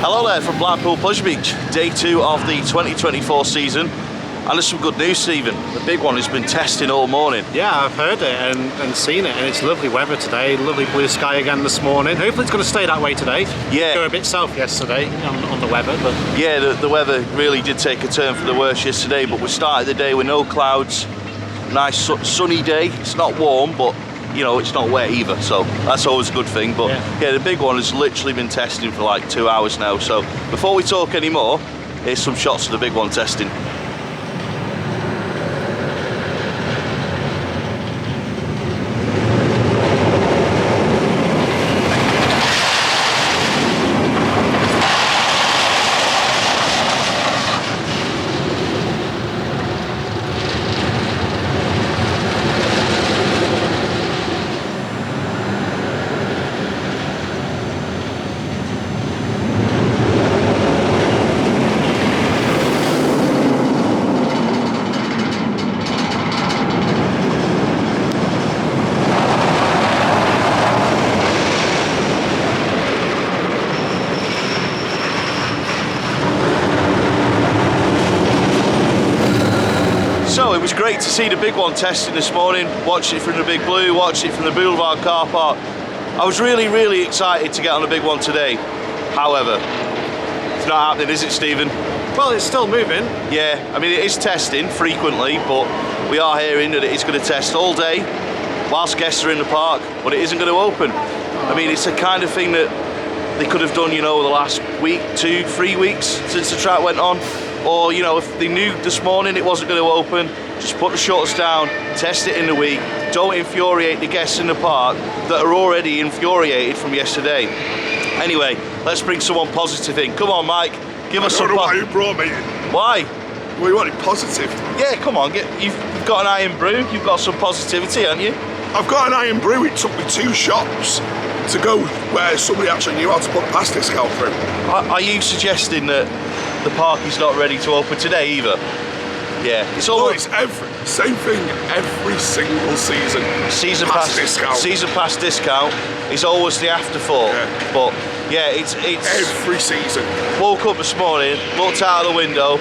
Hello there from Blackpool Pleasure Beach, day 2 of the 2024 season. And there's some good news, Stephen. The big one has been testing all morning. Yeah, I've heard it and seen it, and it's lovely weather today, lovely blue sky again this morning. Hopefully it's going to stay that way today. Yeah. Go a bit south yesterday on the weather, but... Yeah, the weather really did take a turn for the worse yesterday, but we started the day with no clouds. Nice sunny day. It's not warm, but you know, it's not wet either, so that's always a good thing. But yeah, the big one has literally been testing for like 2 hours now. So before we talk anymore, here's some shots of the big one testing. So it was great to see the big one testing this morning, watched it from the Big Blue, watched it from the Boulevard car park. I was really excited to get on the big one today. However, it's not happening, is it, Stephen? Well, it's still moving. Yeah, I mean it is testing frequently, but we are hearing that it's going to test all day whilst guests are in the park, but it isn't going to open. I mean, it's the kind of thing that they could have done, you know, the last week, 2, 3 weeks since the track went on. Or, you know, if they knew this morning it wasn't going to open, just put the shutters down, test it in the week. Don't infuriate the guests in the park that are already infuriated from yesterday. Anyway, let's bring someone positive in. Come on, Mike, give us some... I don't know why you brought me in. Why? Well, you wanted positive. Yeah, come on, you've got an iron brew, you've got some positivity, haven't you? I've got an iron brew. It took me 2 shops to go where somebody actually knew how to put pass discount through. Are you suggesting that the park is not ready to open today either? Yeah, it's all... Well, it's same thing every single season. Season pass discount. Season pass discount is always the afterthought. Yeah. But yeah, it's every season. Woke up this morning, looked out of the window,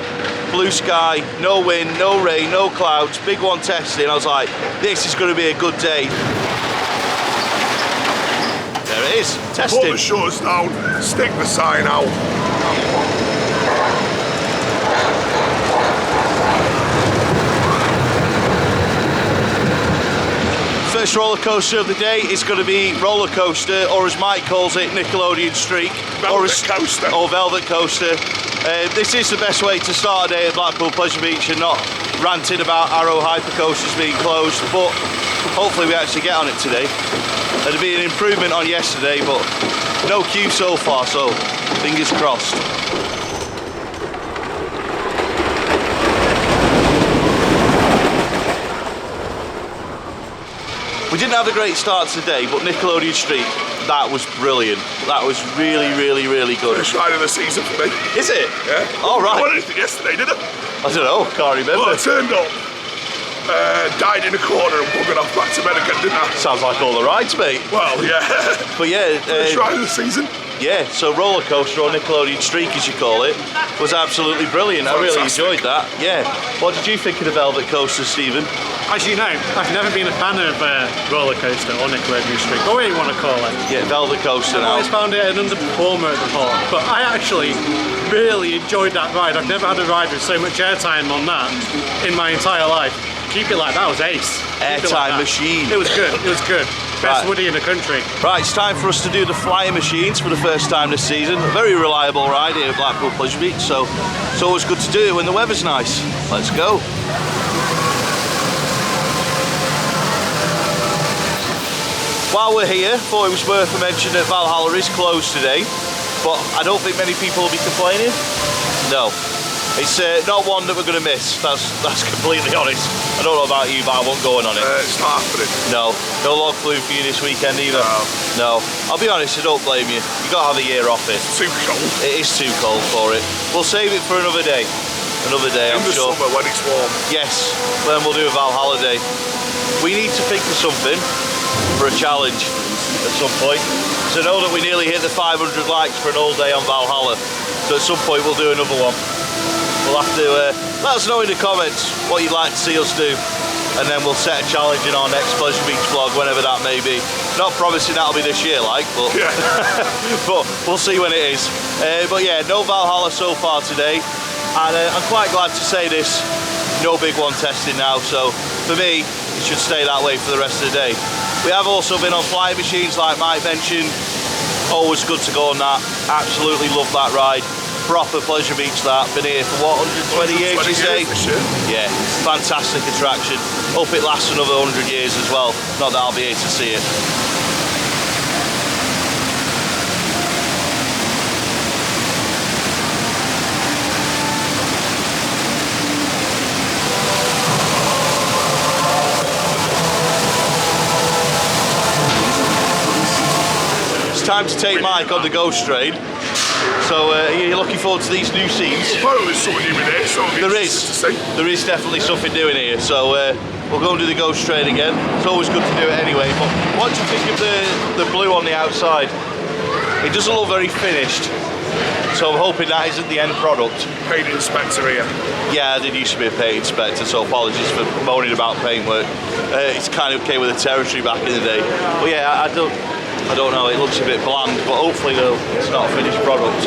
blue sky, no wind, no rain, no clouds, big one testing. I was like, this is going to be a good day. There it is, testing. Put the shutters down, stick the sign out. First roller coaster of the day is going to be roller coaster, or as Mike calls it, Nickelodeon Streak, Velvet coaster, or Velvet coaster. This is the best way to start a day at Blackpool Pleasure Beach and not ranting about Arrow Hypercoasters being closed. But hopefully we actually get on it today. It'll be an improvement on yesterday, but no queue so far, so fingers crossed. We didn't have a great start today, but Nickelodeon Streak, that was brilliant. That was really good. First ride of the season for me. Is it? Yeah. All right. I won anything yesterday, did I? I don't know, can't remember. Well, I turned up, died in a corner and buggered off back to bed again, didn't I? Sounds like all the rides, mate. Well, yeah. But yeah. First ride of the season. Yeah, so roller coaster, or Nickelodeon Streak as you call it, was absolutely brilliant. Fantastic. I really enjoyed that. Yeah. What did you think of the Velvet coaster, Stephen? As you know, I've never been a fan of roller coaster or Nickelodeon Streak, or whatever you want to call it. Yeah, Velvet coaster now. I always found it an underperformer at the park, but I actually really enjoyed that ride. I've never had a ride with so much airtime on that in my entire life. Keep it like that was ace. Airtime machine. It was good, it was good. Best Woody in the country. Right, it's time for us to do the flyer machines for the first time this season. A very reliable ride here at Blackpool Pleasure Beach, so it's always good to do it when the weather's nice. Let's go. While we're here, thought it was worth a mention that Val Haller is closed today, but I don't think many people will be complaining. No. It's not one that we're going to miss, that's completely honest. I don't know about you, but I won't go on it. It's not happening. No log flume for you this weekend either. No. I'll be honest, I don't blame you. You got to have a year off it. It's too cold. It is too cold for it. We'll save it for another day. Another day, I'm sure. In the summer when it's warm. Yes, then we'll do a Val Haller day. We need to think of something for a challenge at some point. because I know that we nearly hit the 500 likes for an all day on Val Haller, so at some point we'll do another one. We'll have to let us know in the comments what you'd like to see us do, and then we'll set a challenge in our next Pleasure Beach vlog, whenever that may be. Not promising that'll be this year, like, but Yeah. but we'll see when it is. But yeah, no Val Haller so far today, and I'm quite glad to say this. No big one testing now, so for me, it should stay that way for the rest of the day. We have also been on flying machines, like Mike mentioned. Always good to go on that. Absolutely love that ride. Proper Pleasure Beach that. Been here for what, 120 years, you say? Sure. Yeah, fantastic attraction. Hope it lasts another 100 years as well. Not that I'll be here to see it. Time to take Mike on the ghost train. So are you looking forward to these new scenes? Well, there's something new in here, so There is definitely something new in here. So we'll go and do the ghost train again. It's always good to do it anyway. But what do you think of the blue on the outside? It doesn't look very finished. So I'm hoping that isn't the end product. Paint inspector here. Yeah, I did used to be a paint inspector, so apologies for moaning about paintwork. It's kind of came with the territory back in the day. But yeah, I don't know, it looks a bit bland, but hopefully though, it's not a finished product.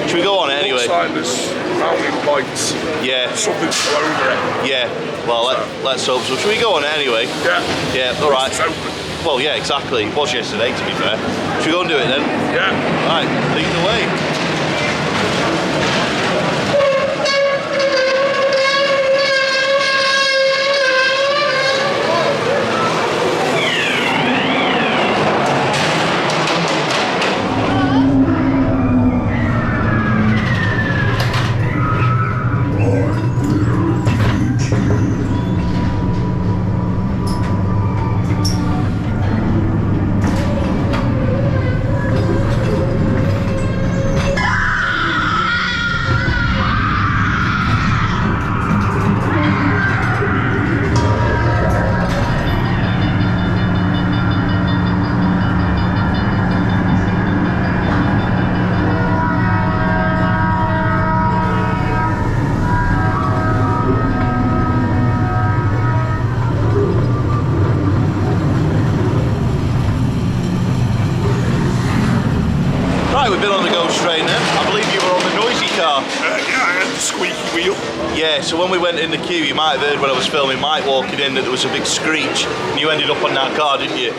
Should we go on it anyway? Looks like there's mounting points. Yeah. Something to go over it. Yeah, well, let's hope so. Should we go on it anyway? Yeah. Yeah, alright. It's open. Well, yeah, exactly. It was yesterday, to be fair. Should we go and do it then? Yeah. Right, lead the way. Right, we've been on the ghost train then. I believe you were on the noisy car. Yeah, I had the squeaky wheel. Yeah, so when we went in the queue, you might have heard when I was filming Mike walking in that there was a big screech, and you ended up on that car, didn't you?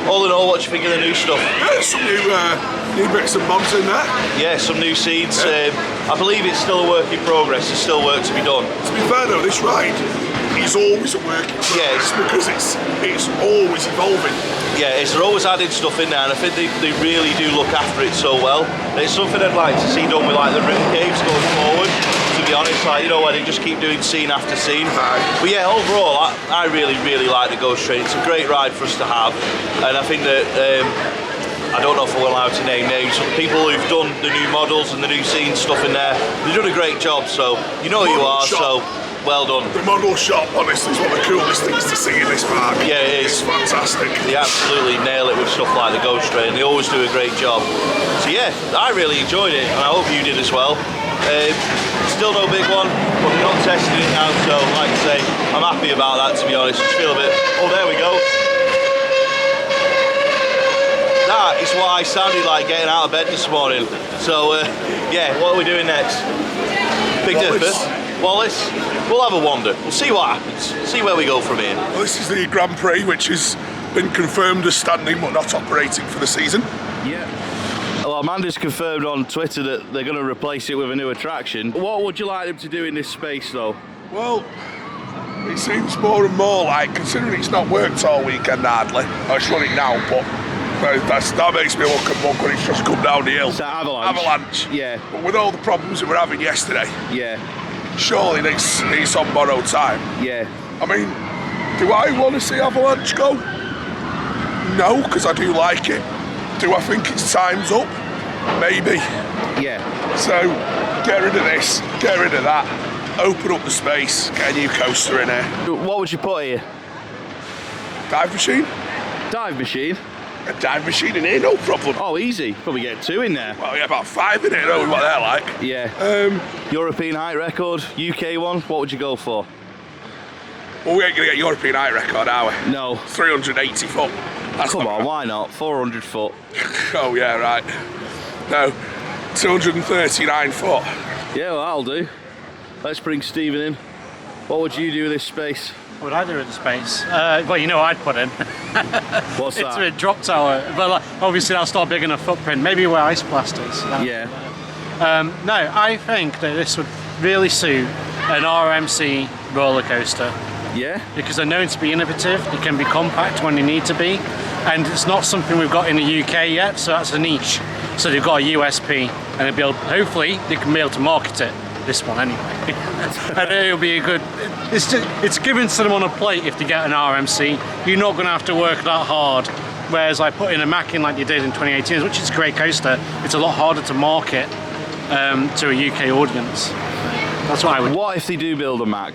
All in all, what do you think of the new stuff? Yeah, some new bits and bobs in there. Yeah, some new seeds. Yeah. I believe it's still a work in progress. There's still work to be done. To be fair though, this ride is always a work in progress. Yeah. Because it's always evolving. Yeah, they're always adding stuff in there, and I think they really do look after it so well. It's something I'd like to see done with like the rip caves going forward. To be honest, like, you know, where they just keep doing scene after scene. But yeah, overall, I really like the ghost train. It's a great ride for us to have, and I think that I don't know if we're allowed to name names, but the people who've done the new models and the new scene stuff in there, they've done a great job. So you know who you are. So well done. The model shop, honestly, is one of the coolest things to see in this park. Yeah, it is. It's fantastic. They absolutely nail it with stuff like the ghost train. They always do a great job. So yeah, I really enjoyed it, and I hope you did as well. Still no big one, but we're not testing it now, so like I say, I'm happy about that, to be honest. Just feel a bit, oh, there we go. That is what I sounded like getting out of bed this morning. So yeah, what are we doing next? Big Dipper? Wallace? We'll have a wander. We'll see what happens. See where we go from here. Well, this is the Grand Prix, which has been confirmed as standing but not operating for the season. Yeah. Well, Amanda's confirmed on Twitter that they're going to replace it with a new attraction. What would you like them to do in this space, though? Well, it seems more and more like, considering it's not worked all weekend hardly, it's running now, but that makes me look at muck when it's just come down the hill. It's that avalanche. Yeah. But with all the problems that we're having yesterday, yeah, surely it's on borrowed time. Yeah. I mean, do I want to see avalanche go? No, because I do like it. Do I think it's time's up? Maybe. Yeah. So, get rid of this, get rid of that, open up the space, get a new coaster in here. What would you put here? Dive machine? Dive machine? a dive machine in here, no problem. Oh, easy. Probably get 2 in there. Well, yeah, about 5 in here, know what they're like. Yeah. European height record, UK one, what would you go for? Well, we ain't going to get European height record, are we? No. 380 foot. That's Come not on, bad. why not? 400 foot. Oh, yeah, right. No, 239 foot. Yeah, well, that'll do. Let's bring Stephen in. What would you do with this space? What would I do with the space? Well, you know what I'd put in. What's It's that? a drop tower, but like, obviously I'll start big enough footprint. Maybe where ice blasters. Yeah. No, I think that this would really suit an RMC roller coaster Yeah? because they're known to be innovative. They can be compact when they need to be, and it's not something we've got in the UK yet. So that's a niche. So they've got a USP, and they'll be able, hopefully they can be able to market it. This one anyway. And it'll be a good. It's given to them on a plate if they get an RMC. You're not going to have to work that hard. Whereas I put in a Mac in like you did in 2018, which is a great coaster, it's a lot harder to market to a UK audience. That's what I would. What if they do build a Mac?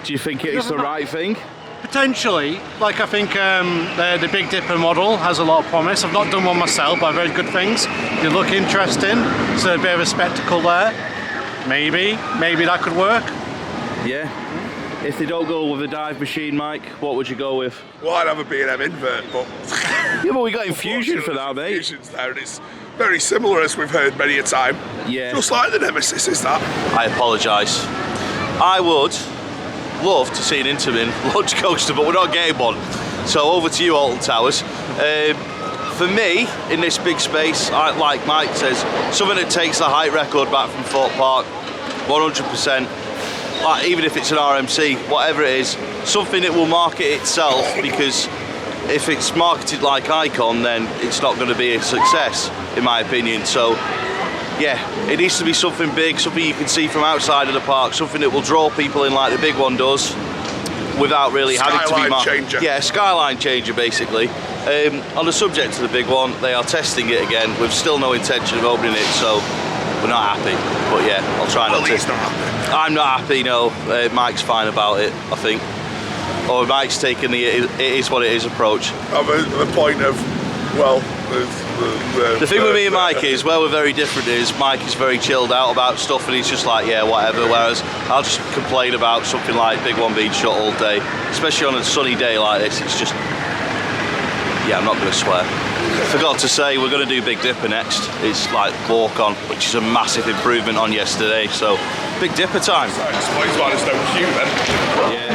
Do you think it's the right thing? Potentially, like I think the Big Dipper model has a lot of promise. I've not done one myself, but I've heard good things. They look interesting, so a bit of a spectacle there. Maybe that could work. Yeah. If they don't go with a dive machine, Mike, what would you go with? Well, I'd have a B&M invert, but... Yeah, but we got Infusion for that, mate. Infusion's there, and it's very similar, as we've heard many a time. Yeah. Just like the Nemesis, is that? I apologise. I would love to see an Intamin launch coaster, but we're not getting one. So over to you, Alton Towers. For me, in this big space, like Mike says, something that takes the height record back from Thorpe Park, 100%. Like, even if it's an RMC, whatever it is, something that will market itself, because if it's marketed like Icon, then it's not going to be a success, in my opinion. So, yeah, it needs to be something big, something you can see from outside of the park, something that will draw people in like the big one does, without really having to be Skyline changer. Yeah, skyline changer, basically. On the subject of the big one, they are testing it again. We've still no intention of opening it, so we're not happy. But yeah, I'll try not to. He's not happy. I'm not happy, no. Mike's fine about it, I think. Or Mike's taken the it is what it is approach. The point of, well, The thing with me and Mike is, where we're very different is, Mike is very chilled out about stuff and he's just like, yeah, whatever, whereas I'll just complain about something like Big One being shut all day, especially on a sunny day like this. It's just, yeah, I'm not going to swear. Forgot to say, we're going to do Big Dipper next. It's like walk on, which is a massive improvement on yesterday, so Big Dipper time. That explains why there's no queue then. Yeah.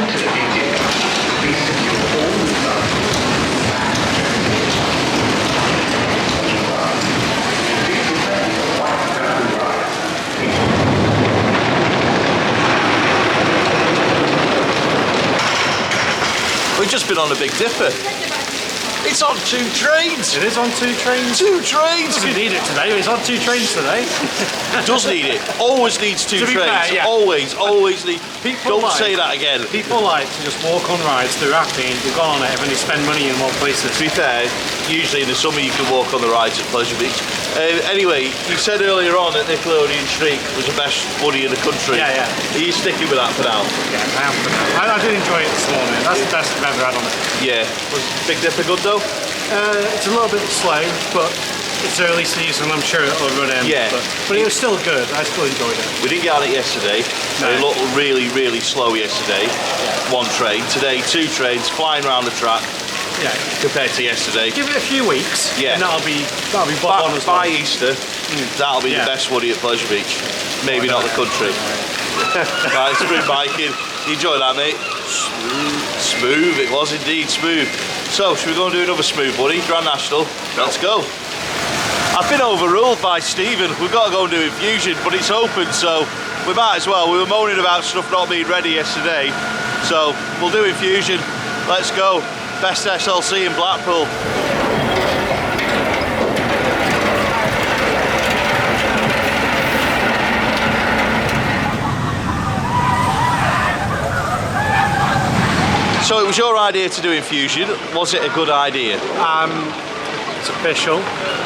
We've just been on a Big Dipper. It's on 2 trains. It is on 2 trains. 2 trains. Doesn't need it today, but it's on 2 trains today. Does need it. Always needs 2 To be trains. fair, yeah. Always need. People Don't like- say that again. People like to just walk on rides, they're happy, and they've gone on it, and they spend money in more places. To be fair, usually in the summer you can walk on the rides at Pleasure Beach. Anyway, you said earlier on that Nickelodeon Streak was the best woody in the country. Yeah, yeah. Are you sticking with that for now? Yeah, I am for now. I did enjoy it this morning. That's the best I've ever had on it. Yeah. Was Big Dipper good though? It's a little bit slow, but it's early season. I'm sure it'll run in. Yeah. But it was still good. I still enjoyed it. We didn't get on it yesterday. No. It looked really slow yesterday. Yeah. 1 train. Today 2 trains flying around the track Yeah. compared to yesterday. Give it a few weeks. Yeah. And that'll be spot on as well. By Easter, that'll be Yeah. the best woody at Pleasure Beach. Maybe not the country. Right, let's bring Mike in. You enjoy that, mate? Smooth. It was indeed smooth. So, should we go and do another smooth woody? Grand National. Let's go. I've been overruled by Stephen. We've got to go and do Infusion, but it's open, so we might as well. We were moaning about stuff not being ready yesterday, so we'll do Infusion. Let's go. Best SLC in Blackpool. So it was your idea to do Infusion. Was it a good idea? It's official.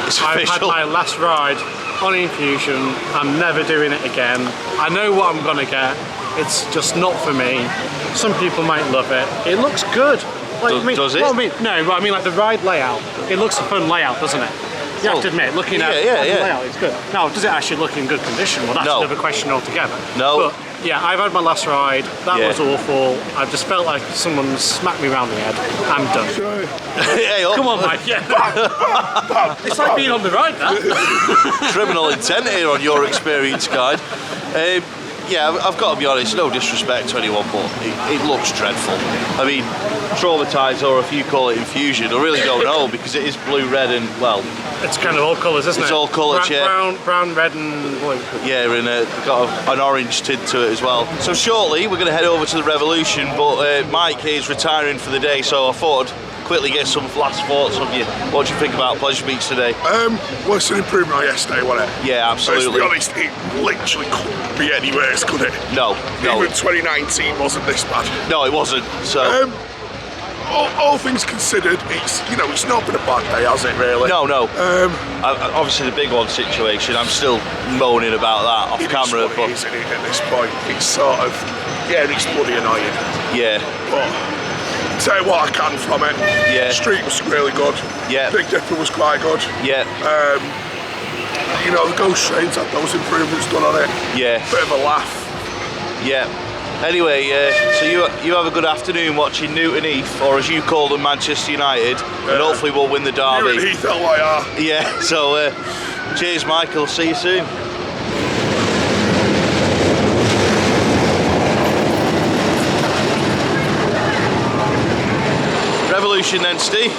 It's I've had official. my last ride on Infusion. I'm never doing it again. I know what I'm gonna get. It's just not for me. Some people might love it. It looks good. Like, Does it? Well, no, but I mean like the ride layout. it looks a fun layout, doesn't it? You have to admit, looking at the layout, it's good. Now, does it actually look in good condition? Well, that's another question altogether. No. But yeah, I've had my last ride. That was awful. I just felt like someone smacked me around the head. I'm done. Hey, come on, Mike. Yeah. It's like being on the ride now. Criminal intent here on your experience guide. Yeah, I've got to be honest, no disrespect to anyone, but it looks dreadful. I mean, traumatised, or if you call it Infusion, I really don't know, because it is blue, red and, well... It's kind of all colours, isn't it? It's all colours, yeah. Brown, red and blue. Yeah, and we've got an orange tint to it as well. So shortly, we're going to head over to the Revolution, but Mike here is retiring for the day, so I thought I'd quickly get some last thoughts of you. What do you think about Pleasure Beach today? Well, it's an improvement on yesterday, wasn't it? Yeah, absolutely. Let's be honest, it literally couldn't be any worse, could it? No. Even 2019 wasn't this bad. No, it wasn't. So. All things considered, it's not been a bad day, has it? Really? No. Obviously, the big one situation. I'm still moaning about that off camera, but isn't it, at this point, it's sort of it's bloody annoying. Yeah. But tell you what I can from it. Yeah. Streak was really good. Yeah. Big Dipper was quite good. Yeah. The Ghost Trains had those improvements done on it. Yeah. Bit of a laugh. Yeah. Anyway, so you have a good afternoon watching Newton Heath, or as you call them, Manchester United, and hopefully we'll win the derby. Newton Heath, LYR. Yeah. So cheers, Michael. See you soon. Revolution then, Steve.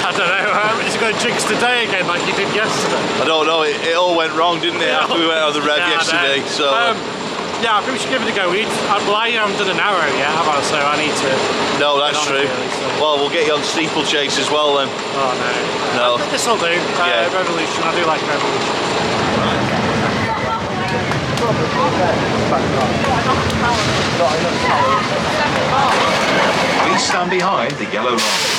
I don't know, he's going to jinx today again like he did yesterday. I don't know, it all went wrong, didn't it, after we went on the rev yesterday, so... yeah, I think we should give it a go. I haven't done an arrow yet, have I? So I need to... No, that's true. Really, so. Well, we'll get you on steeplechase as well then. Oh, no. This will do. Revolution, I do like Revolution. Please stand behind the yellow line.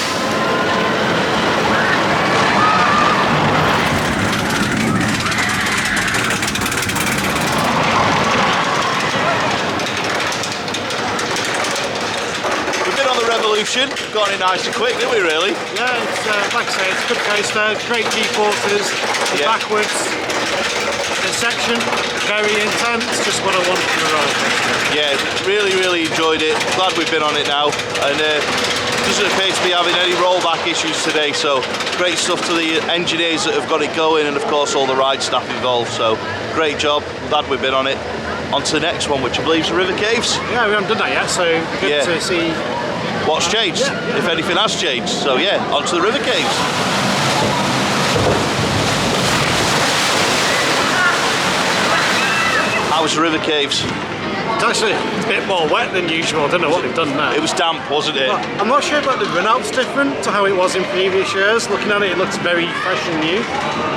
Revolution, got it nice and quick, didn't we really? Yeah, it's like I say, it's a good coaster, great G-forces, backwards, the section, very intense, just what I wanted from the roller coaster. Yeah, really enjoyed it, glad we've been on it now, and doesn't appear to be having any rollback issues today, so great stuff to the engineers that have got it going, and of course all the ride staff involved, so great job, glad we've been on it. On to the next one, which I believe is the River Caves. Yeah, we haven't done that yet, so good to see what's changed, if anything has changed. So yeah, on to the River Caves. How was the River Caves? It's actually a bit more wet than usual. I don't know what they've done there. It was damp, wasn't it? I'm not sure about the run-out's different to how it was in previous years. Looking at it, it looks very fresh and new.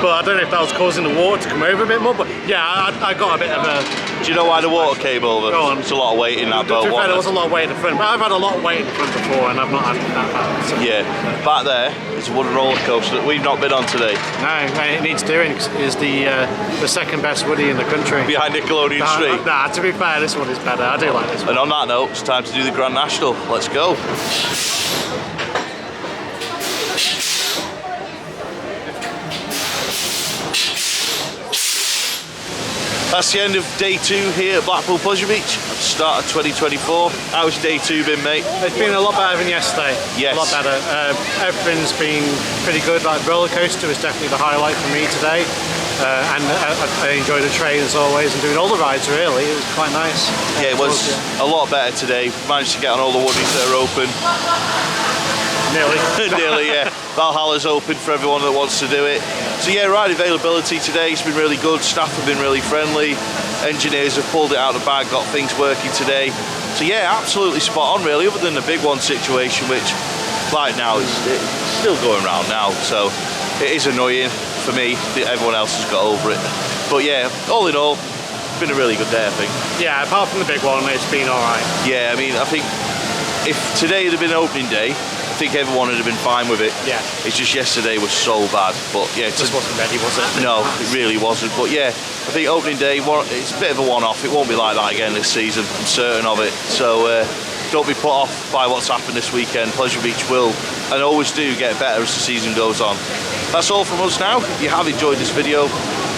But I don't know if that was causing the water to come over a bit more. But yeah, I got a bit of a... Do you know why the water came over? Go on. It's a lot of weight in that boat. There was a lot of weight in the front, but I've had a lot of weight in the front before, and I've not had that bad. So. Yeah, back there is a wooden roller coaster that we've not been on today. No, it needs doing. It's the second best woody in the country. Behind Nickelodeon Streak. Nah, to be fair, this one is better. I do like this one. And on that note, it's time to do the Grand National. Let's go. That's the end of day 2 here at Blackpool Pleasure Beach at the start of 2024. How's day 2 been, mate? It's been a lot better than yesterday. Yes. A lot better. Everything's been pretty good. Like roller coaster was definitely the highlight for me today. And I enjoyed the train as always and doing all the rides really. It was quite nice. Yeah, it was a lot better today. Managed to get on all the woodies that are open. Nearly. Nearly, yeah. Val Haller's open for everyone that wants to do it. So yeah, ride availability today has been really good. Staff have been really friendly. Engineers have pulled it out of the bag, got things working today. So yeah, absolutely spot on really, other than the big one situation, which right now it's still going around now. So it is annoying for me that everyone else has got over it. But yeah, all in all, it's been a really good day, I think. Yeah, apart from the big one, it's been alright. Yeah, I mean, I think if today had been opening day, I think everyone would have been fine with it. Yeah. It's just yesterday was so bad, but yeah. It just wasn't ready, was it? No, it really wasn't. But yeah, I think opening day, it's a bit of a one-off. It won't be like that again this season. I'm certain of it. So don't be put off by what's happened this weekend. Pleasure Beach will and always do get better as the season goes on. That's all from us now. If you have enjoyed this video,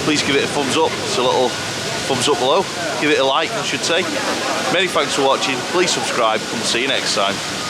please give it a thumbs up. It's a little thumbs up below. Give it a like, I should say. Many thanks for watching. Please subscribe and see you next time.